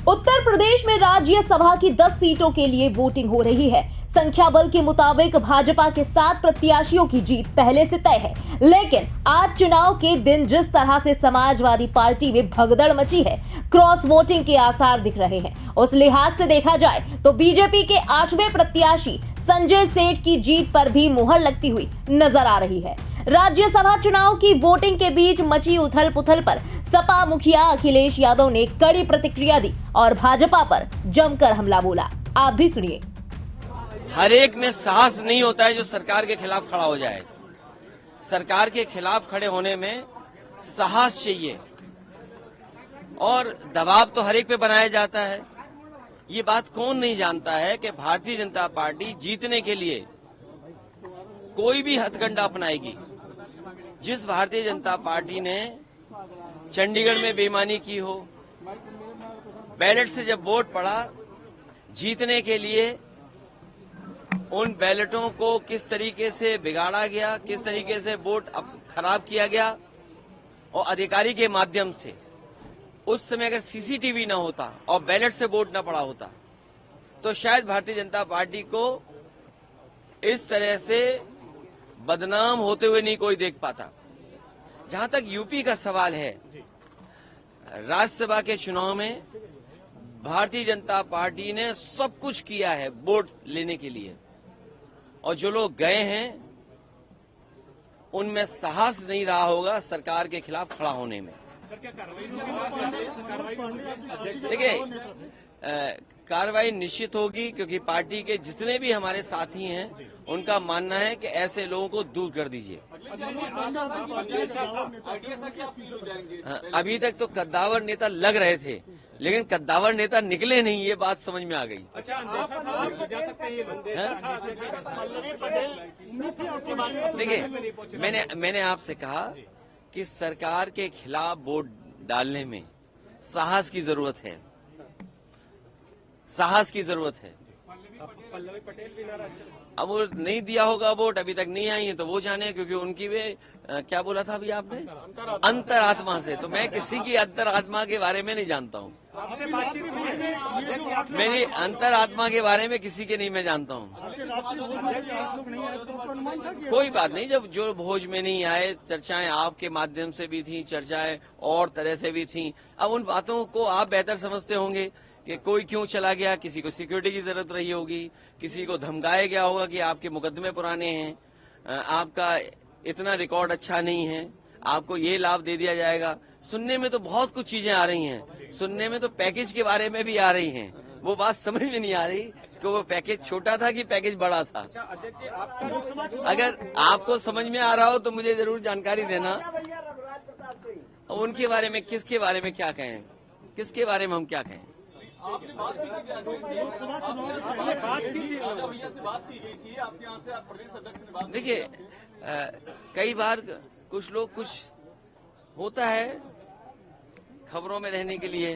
उत्तर प्रदेश में राज्यसभा की 10 सीटों के लिए वोटिंग हो रही है। संख्या बल के मुताबिक भाजपा के 7 प्रत्याशियों की जीत पहले से तय है, लेकिन आज चुनाव के दिन जिस तरह से समाजवादी पार्टी में भगदड़ मची है, क्रॉस वोटिंग के आसार दिख रहे हैं। उस लिहाज से देखा जाए तो बीजेपी के 8वें प्रत्याशी संजय सेठ की जीत पर भी मुहर लगती हुई नजर आ रही है। राज्यसभा चुनाव की वोटिंग के बीच मची उथल पुथल पर सपा मुखिया अखिलेश यादव ने कड़ी प्रतिक्रिया दी और भाजपा पर जमकर हमला बोला। आप भी सुनिए। हर एक में साहस नहीं होता है जो सरकार के खिलाफ खड़ा हो जाए। सरकार के खिलाफ खड़े होने में साहस चाहिए और दबाव तो हर एक पे बनाया जाता है। ये बात कौन नहीं जानता है कि भारतीय जनता पार्टी जीतने के लिए कोई भी हथकंडा अपनाएगी। जिस भारतीय जनता पार्टी ने चंडीगढ़ में बेईमानी की हो, बैलेट से जब वोट पड़ा, जीतने के लिए उन बैलेटों को किस तरीके से बिगाड़ा गया, किस तरीके से वोट खराब किया गया और अधिकारी के माध्यम से। उस समय अगर सीसीटीवी न होता और बैलेट से वोट न पड़ा होता तो शायद भारतीय जनता पार्टी को इस तरह से बदनाम होते हुए नहीं कोई देख पाता। जहां तक यूपी का सवाल है, राज्यसभा के चुनाव में भारतीय जनता पार्टी ने सब कुछ किया है वोट लेने के लिए, और जो लोग गए हैं उनमें साहस नहीं रहा होगा सरकार के खिलाफ खड़ा होने में। देखिए, कार्रवाई निश्चित होगी, क्योंकि पार्टी के जितने भी हमारे साथी हैं उनका मानना है कि ऐसे लोगों को दूर कर दीजिए। अभी तक तो कद्दावर नेता लग रहे थे, लेकिन कद्दावर नेता निकले नहीं, ये बात समझ में आ गई। देखिए, मैंने आपसे कहा कि सरकार के खिलाफ वोट डालने में साहस की जरूरत है, साहस की जरूरत है। अब वो नहीं दिया होगा वोट, अभी तक नहीं आई है, तो वो जाने, क्योंकि उनकी वे क्या बोला था अभी आपने, अंतरात्मा से। तो मैं किसी की अंतरात्मा के बारे में नहीं जानता हूँ। मेरी अंतरात्मा के बारे में किसी के नहीं मैं जानता हूँ। कोई बात नहीं, जब जो भोज में नहीं आए, चर्चाएं आपके माध्यम से भी थी, चर्चाएं और तरह से भी थी। अब उन बातों को आप बेहतर समझते होंगे कि कोई क्यों चला गया, किसी को सिक्योरिटी की जरूरत रही होगी, किसी को धमकाया गया होगा कि आपके मुकदमे पुराने हैं, आपका इतना रिकॉर्ड अच्छा नहीं है, आपको ये लाभ दे दिया जाएगा। सुनने में तो बहुत कुछ चीजें आ रही हैं, सुनने में तो पैकेज के बारे में भी आ रही हैं। वो बात समझ में नहीं आ रही कि वो पैकेज छोटा था कि पैकेज बड़ा था। अगर आपको समझ में आ रहा हो तो मुझे जरूर जानकारी देना। उनके बारे में, किसके बारे में क्या कहें, किसके बारे में हम क्या कहें। आपने बात की थी, आपके यहाँ से प्रदेश अध्यक्ष ने बात। देखिए, कई बार कुछ लोग, कुछ होता है खबरों में रहने के लिए।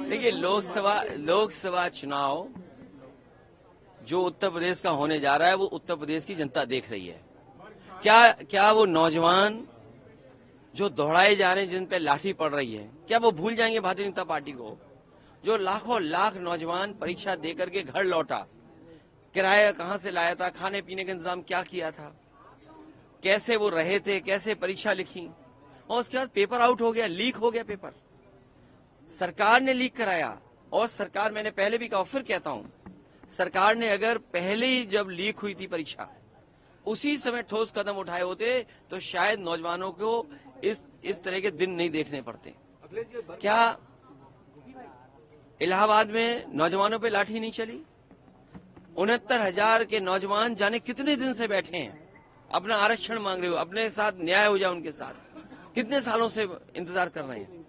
देखिए, लोकसभा चुनाव जो उत्तर प्रदेश का होने जा रहा है, वो उत्तर प्रदेश की जनता देख रही है। क्या वो नौजवान जो दौड़ाए जा रहे हैं, जिन पे लाठी पड़ रही है, क्या वो भूल जाएंगे भारतीय जनता पार्टी को? जो लाखों लाख नौजवान परीक्षा दे करके घर लौटा, किराया कहां से लाया था, खाने पीने का इंतजाम क्या किया था, कैसे वो रहे थे, कैसे परीक्षा लिखी, और उसके बाद पेपर आउट हो गया, लीक हो गया पेपर। सरकार ने लीक कराया, और सरकार, मैंने पहले भी कहा, फिर कहता हूं, सरकार ने अगर पहले ही जब लीक हुई थी परीक्षा, उसी समय ठोस कदम उठाए होते तो शायद नौजवानों को इस तरह के दिन नहीं देखने पड़ते। क्या इलाहाबाद में नौजवानों पे लाठी नहीं चली? 69,000 के नौजवान जाने कितने दिन से बैठे हैं, अपना आरक्षण मांग रहे हो, अपने साथ न्याय हो जाए उनके साथ, कितने सालों से इंतजार कर रहे हैं।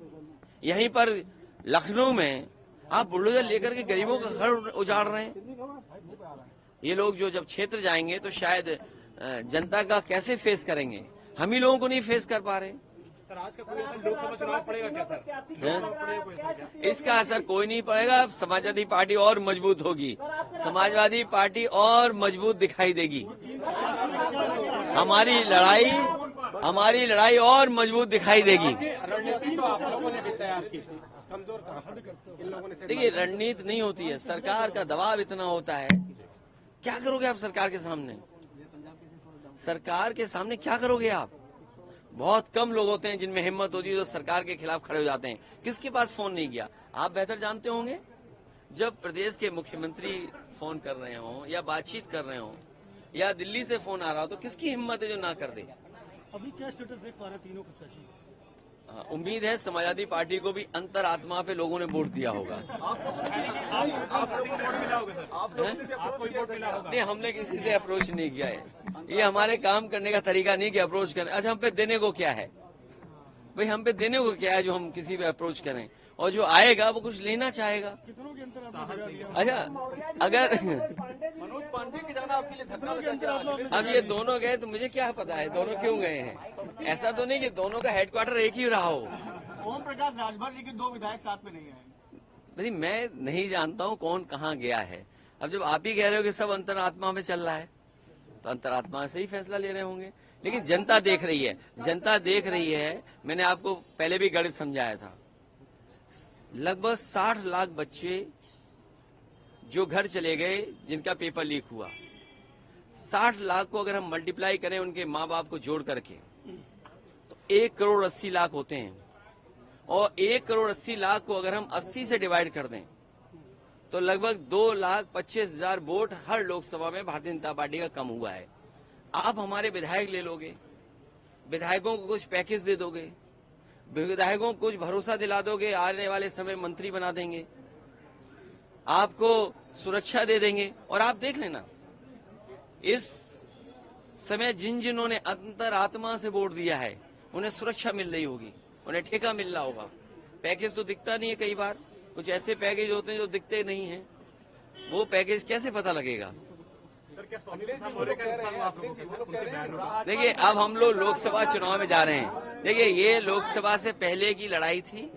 यहीं पर लखनऊ में आप बुलडोजर लेकर के गरीबों का घर उजाड़ रहे हैं। ये लोग जो जब क्षेत्र जाएंगे तो शायद जनता का कैसे फेस करेंगे, हम ही लोगों को नहीं फेस कर पा रहे। सर, आज का कोई लोकसभा चुनाव पड़ेगा क्या सर? इसका असर कोई नहीं पड़ेगा। समाजवादी पार्टी और मजबूत होगी, समाजवादी पार्टी और मजबूत दिखाई देगी। हमारी लड़ाई और मजबूत दिखाई देगी। रणनीति तो आप लोगों ने भी तैयार की थी, कमजोर इन लोगों ने। देखिए, रणनीति नहीं होती है, सरकार का दबाव इतना होता है। क्या करोगे आप सरकार के सामने? सरकार के सामने क्या करोगे आप? बहुत कम लोग होते हैं जिनमें हिम्मत होती है जो सरकार के खिलाफ खड़े हो जाते हैं। किसके पास फोन नहीं गया? आप बेहतर जानते होंगे। जब प्रदेश के मुख्यमंत्री फोन कर रहे हो या बातचीत कर रहे हो या दिल्ली से फोन आ रहा हो तो किसकी हिम्मत है जो ना कर दे? अभी क्या स्टेटस देख पा रहे हैं तीनों प्रत्याशी? उम्मीद है समाजवादी पार्टी को भी अंतरात्मा पे लोगों ने वोट दिया होगा। नहीं, हमने किसी से अप्रोच नहीं किया है। ये हमारे काम करने का तरीका नहीं कि अप्रोच करें। अच्छा, हम पे देने को क्या है भाई? हम पे देने को क्या है जो हम किसी पे अप्रोच करें? और जो आएगा वो कुछ लेना चाहेगा। कितनों के अंतर आपने गिरा दिया? अच्छा, अगर मनोज पांडे की जगह आपके लिए धक्का अब ये दोनों गए तो मुझे क्या पता है दोनों क्यों गए हैं। ऐसा तो नहीं कि दोनों का हेडक्वार्टर एक ही रहा हो। ओम प्रकाश राजभर लेकिन 2 विधायक साथ में नहीं आए। नहीं, मैं नहीं जानता हूँ कौन कहाँ गया है। अब जब आप ही कह रहे हो कि सब अंतरात्मा में चल रहा है तो अंतरात्मा से ही फैसला ले रहे होंगे। लेकिन जनता देख रही है, जनता देख रही है। मैंने आपको पहले भी गणित समझाया था। लगभग 60 लाख बच्चे जो घर चले गए जिनका पेपर लीक हुआ, 60 लाख को अगर हम मल्टीप्लाई करें उनके माँ बाप को जोड़ करके तो 1 करोड़ 80 लाख होते हैं। और 1 करोड़ 80 लाख को अगर हम 80 से डिवाइड कर दें तो लगभग 2,25,000 वोट हर लोकसभा में भारतीय जनता पार्टी का कम हुआ है। आप हमारे विधायक ले लोगे, विधायकों को कुछ पैकेज दे दोगे, विधायकों को कुछ भरोसा दिला दोगे, आने वाले समय मंत्री बना देंगे, आपको सुरक्षा दे देंगे। और आप देख लेना, इस समय जिन्होंने अंतरात्मा से वोट दिया है उन्हें सुरक्षा मिल रही होगी, उन्हें ठेका मिल रहा होगा। पैकेज तो दिखता नहीं है, कई बार कुछ ऐसे पैकेज होते हैं जो दिखते नहीं हैं। वो पैकेज कैसे पता लगेगा? देखिए, अब हम लोग लोकसभा चुनाव में जा रहे हैं। देखिए, ये लोकसभा से पहले की लड़ाई थी,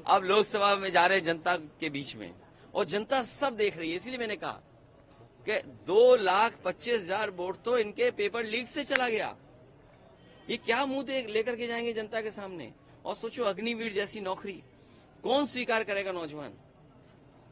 अब लोकसभा में जा रहे हैं जनता के बीच में, और जनता सब देख रही है। इसीलिए मैंने कहा कि 2,25,000 वोट तो इनके पेपर लीक से चला गया। ये क्या मुंह लेकर के जाएंगे जनता के सामने? और सोचो, अग्निवीर जैसी नौकरी कौन स्वीकार करेगा? नौजवान,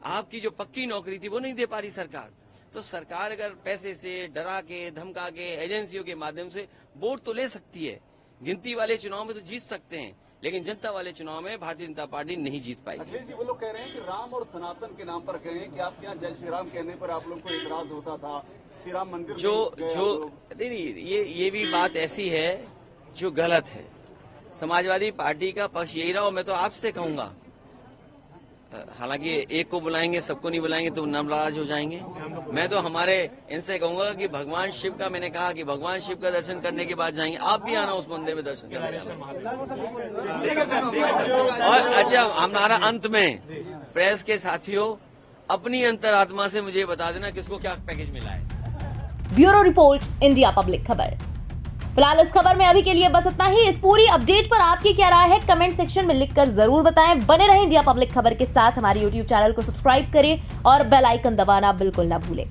आपकी जो पक्की नौकरी थी वो नहीं दे पा रही सरकार। तो सरकार अगर पैसे से, डरा के, धमका के, एजेंसियों के माध्यम से वोट तो ले सकती है। गिनती वाले चुनाव में तो जीत सकते हैं, लेकिन जनता वाले चुनाव में भारतीय जनता पार्टी नहीं जीत पाएगी। अखिलेश जी वो लोग कह रहे हैं कि राम और सनातन के नाम पर कह रहे हैं कि आपके यहाँ जय श्री राम कहने पर आप लोग को इतराज होता था, श्री राम मंदिर नहीं, ये भी बात ऐसी है जो गलत है। समाजवादी पार्टी का पक्ष यही रहा, और मैं तो आपसे कहूंगा, हालांकि एक को बुलाएंगे, सबको नहीं बुलाएंगे तो नाराज हो जाएंगे। मैं तो हमारे इनसे कहूंगा कि भगवान शिव का, मैंने कहा कि भगवान शिव का दर्शन करने के बाद जाएंगे, आप भी आना उस मंदिर में दर्शन करने। और अच्छा, हमारा अंत में प्रेस के साथियों, अपनी अंतरात्मा से मुझे बता देना किसको क्या पैकेज मिला है। ब्यूरो रिपोर्ट, इंडिया पब्लिक खबर। फिलहाल इस खबर में अभी के लिए बस इतना ही। इस पूरी अपडेट पर आपकी क्या राय है, कमेंट सेक्शन में लिखकर जरूर बताएं। बने रहें इंडिया पब्लिक खबर के साथ। हमारे YouTube चैनल को सब्सक्राइब करें और बेल आइकन दबाना बिल्कुल ना भूलें।